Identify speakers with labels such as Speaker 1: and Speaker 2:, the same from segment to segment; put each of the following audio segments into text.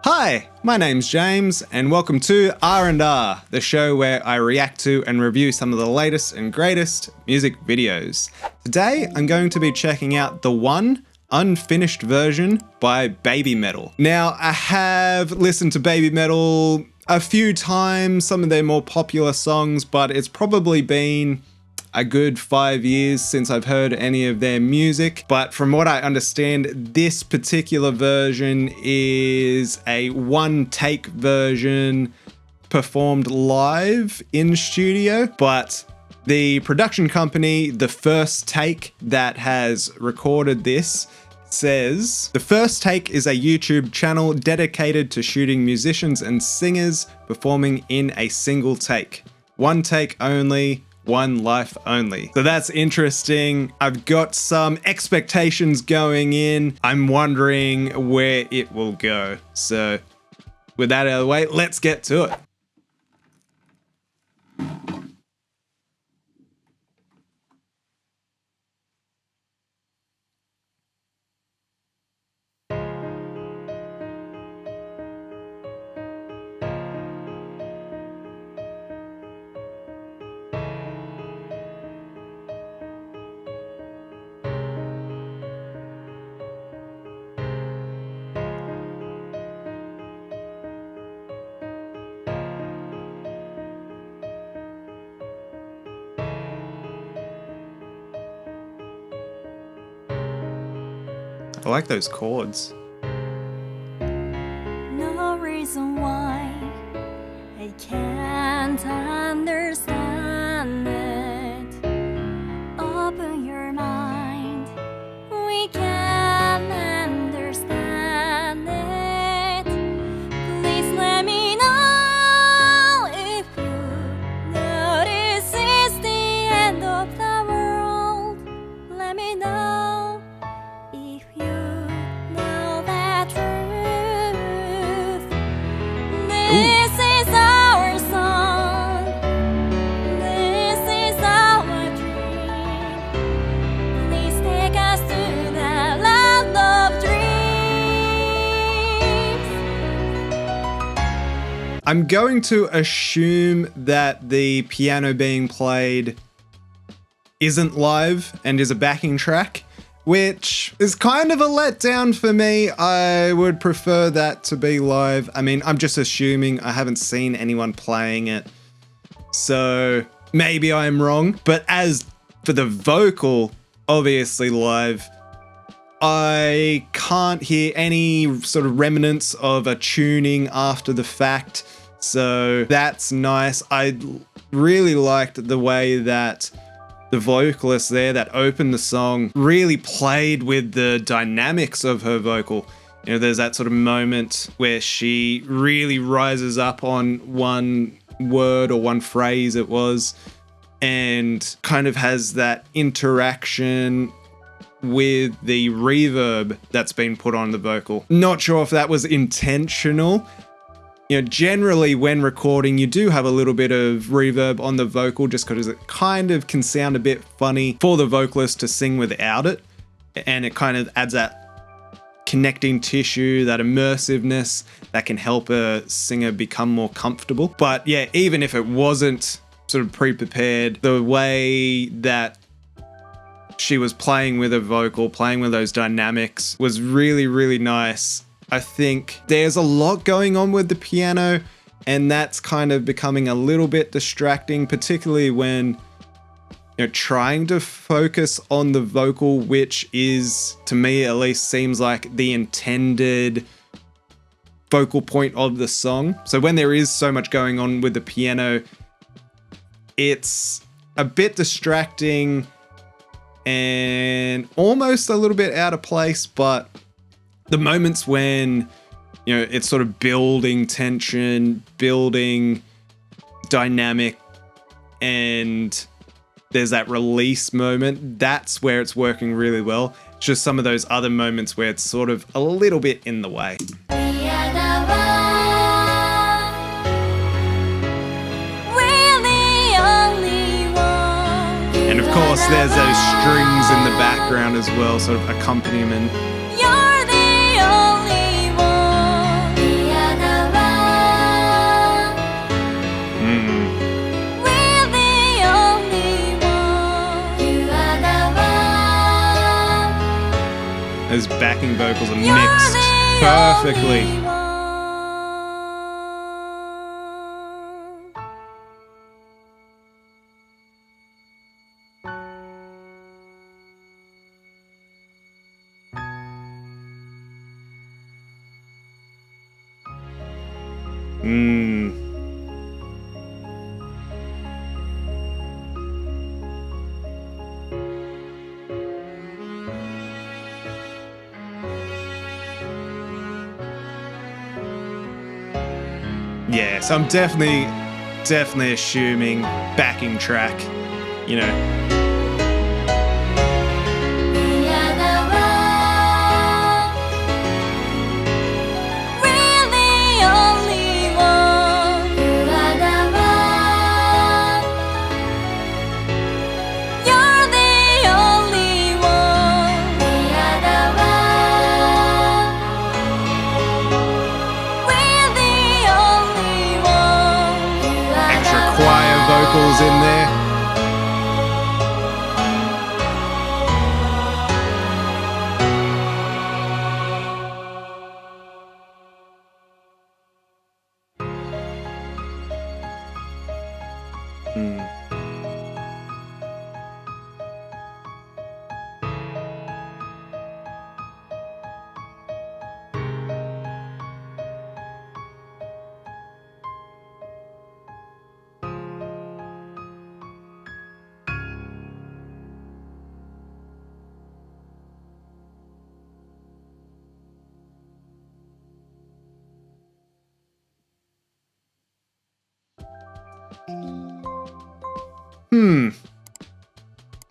Speaker 1: Hi, my name's James and welcome to R&R, the show where I react to and review some of the latest and greatest music videos. Today I'm going to be checking out the one unfinished version by Babymetal. Now I have listened to Babymetal a few times, some of their more popular songs, but it's probably been a good 5 years since I've heard any of their music. But from what I understand, this particular version is a one-take version performed live in studio. But the production company, The First Take, that has recorded this, says, "The First Take is a YouTube channel dedicated to shooting musicians and singers performing in a single take. One take only, one life only." So that's interesting. I've got some expectations going in. I'm wondering where it will go. So with that out of the way, let's get to it. I like those chords.
Speaker 2: No reason why I can't understand it. Open your mind, we can understand it. Please let me know if you notice it's the end of the world. Let me know if you know the truth. This is our song. This is our dream. Please take us to the land of dreams.
Speaker 1: I'm going to assume that the piano being played isn't live and is a backing track, which is kind of a letdown for me. I would prefer that to be live. I mean, I'm just assuming. I haven't seen anyone playing it, so maybe I'm wrong. But as for the vocal, obviously live, I can't hear any sort of remnants of a tuning after the fact, so that's nice. I really liked the way that the vocalist there that opened the song really played with the dynamics of her vocal. You know, there's that sort of moment where she really rises up on one word or one phrase it was, and kind of has that interaction with the reverb that's been put on the vocal. Not sure if that was intentional. You know, generally when recording, you do have a little bit of reverb on the vocal just because it kind of can sound a bit funny for the vocalist to sing without it. And it kind of adds that connecting tissue, that immersiveness that can help a singer become more comfortable. But yeah, even if it wasn't sort of pre-prepared, the way that she was playing with her vocal, playing with those dynamics was really, really nice. I think there's a lot going on with the piano, and that's kind of becoming a little bit distracting, particularly when, you know, trying to focus on the vocal, which is, to me at least, seems like the intended focal point of the song. So when there is so much going on with the piano, it's a bit distracting and almost a little bit out of place. But the moments when, you know, it's sort of building tension, building dynamic, and there's that release moment, that's where it's working really well. It's just some of those other moments where it's sort of a little bit in the way.
Speaker 2: We are the one. We're the only one.
Speaker 1: And of course, there's those strings in the background as well, sort of accompaniment.
Speaker 2: You're the only one.
Speaker 1: backing vocals are mixed perfectly. Yeah, so I'm definitely assuming backing track, you know. Vocals in there.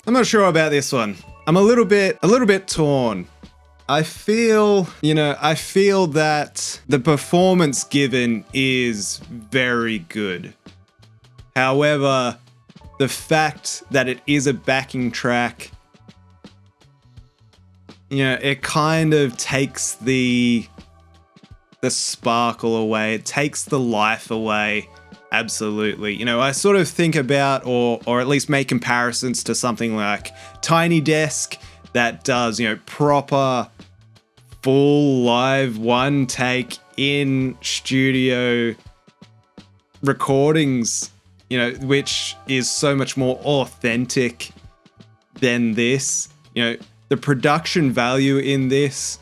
Speaker 1: I'm not sure about this one. I'm a little bit torn. I feel that the performance given is very good. However, the fact that it is a backing track, it kind of takes the sparkle away. It takes the life away. Absolutely. I sort of think about or at least make comparisons to something like Tiny Desk that does, proper full live one take in studio recordings, which is so much more authentic than this. The production value in this,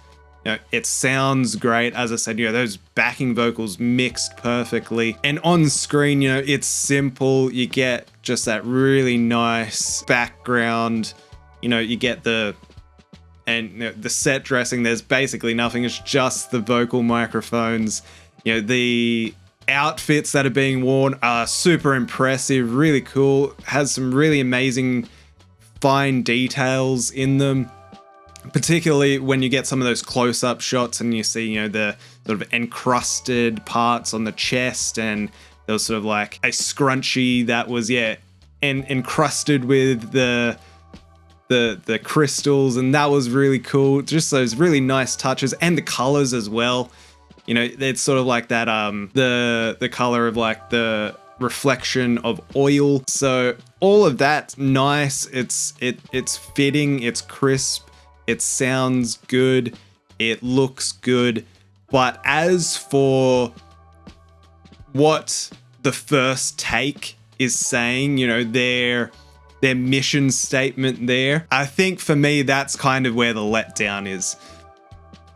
Speaker 1: it sounds great. As I said, those backing vocals mixed perfectly. And on screen, it's simple. You get just that really nice background. You get the set dressing. There's basically nothing. It's just the vocal microphones. The outfits that are being worn are super impressive, really cool. Has some really amazing fine details in them. Particularly when you get some of those close-up shots and you see, the sort of encrusted parts on the chest, and there was sort of like a scrunchie that was, encrusted with the crystals, and that was really cool. Just those really nice touches, and the colors as well. It's sort of like that, the color of like the reflection of oil. So all of that's nice. It's fitting. It's crisp. It sounds good. It looks good. But as for what the first take is saying, their mission statement there, I think for me, that's kind of where the letdown is.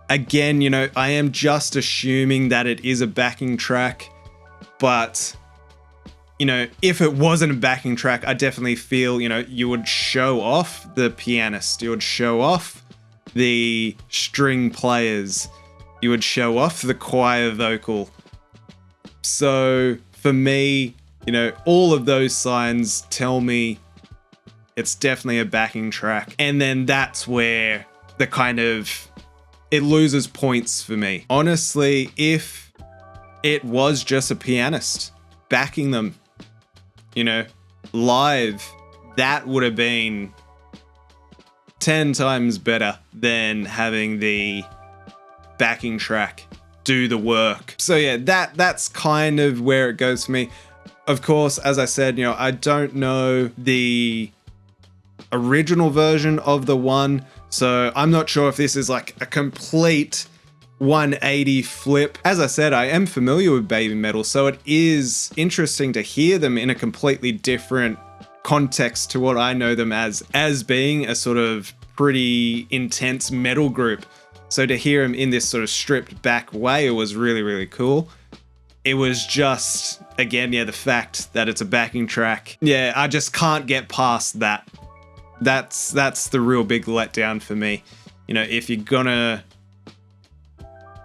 Speaker 1: Again, I am just assuming that it is a backing track, but if it wasn't a backing track, I definitely feel, you would show off the pianist, you would show off the string players, you would show off the choir vocal. So for me, all of those signs tell me it's definitely a backing track. And then that's where it loses points for me. Honestly, if it was just a pianist backing them, live, that would have been 10 times better than having the backing track do the work. So yeah, that's kind of where it goes for me. Of course, as I said, I don't know the original version of the one, So I'm not sure if this is like a complete 180 flip. As I said, I am familiar with Babymetal, so it is interesting to hear them in a completely different context to what I know them as being a sort of pretty intense metal group. So to hear them in this sort of stripped back way, it was really, really cool. It was just, again, yeah, the fact that it's a backing track. Yeah, I just can't get past that. That's the real big letdown for me. You know, if you're gonna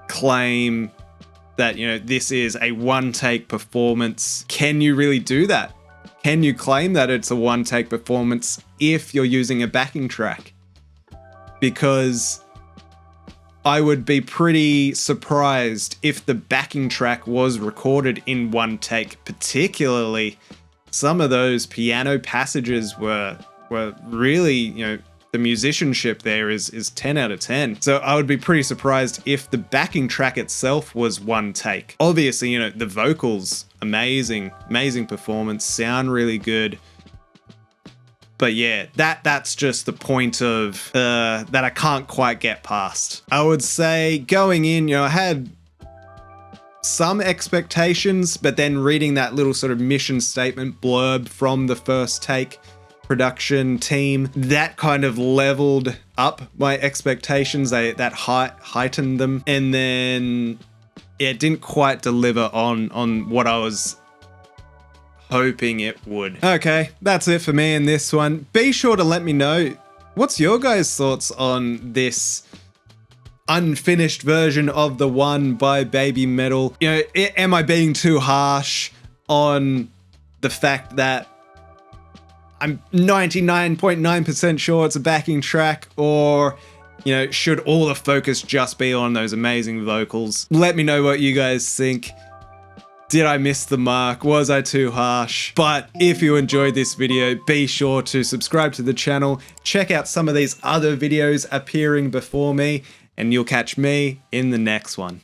Speaker 1: claim that, you know, this is a one-take performance, can you really do that? Can you claim that it's a one-take performance if you're using a backing track? Because I would be pretty surprised if the backing track was recorded in one take. Particularly, some of those piano passages were really, you know, the musicianship there is 10 out of 10. So I would be pretty surprised if the backing track itself was one take. Obviously, you know, the vocals, amazing performance, sound really good. But yeah, that's just the point of that I can't quite get past. I would say going in, you know, I had some expectations, but then reading that little sort of mission statement blurb from the First Take production team, that kind of leveled up my expectations. That heightened them, and then it didn't quite deliver on what I was hoping it would. Okay, that's it for me in this one. Be sure to let me know what's your guys' thoughts on this unfinished version of the one by Babymetal. You know, am I being too harsh on the fact that I'm 99.9% sure it's a backing track, or, you know, should all the focus just be on those amazing vocals? Let me know what you guys think. Did I miss the mark? Was I too harsh? But if you enjoyed this video, be sure to subscribe to the channel, check out some of these other videos appearing before me, and you'll catch me in the next one.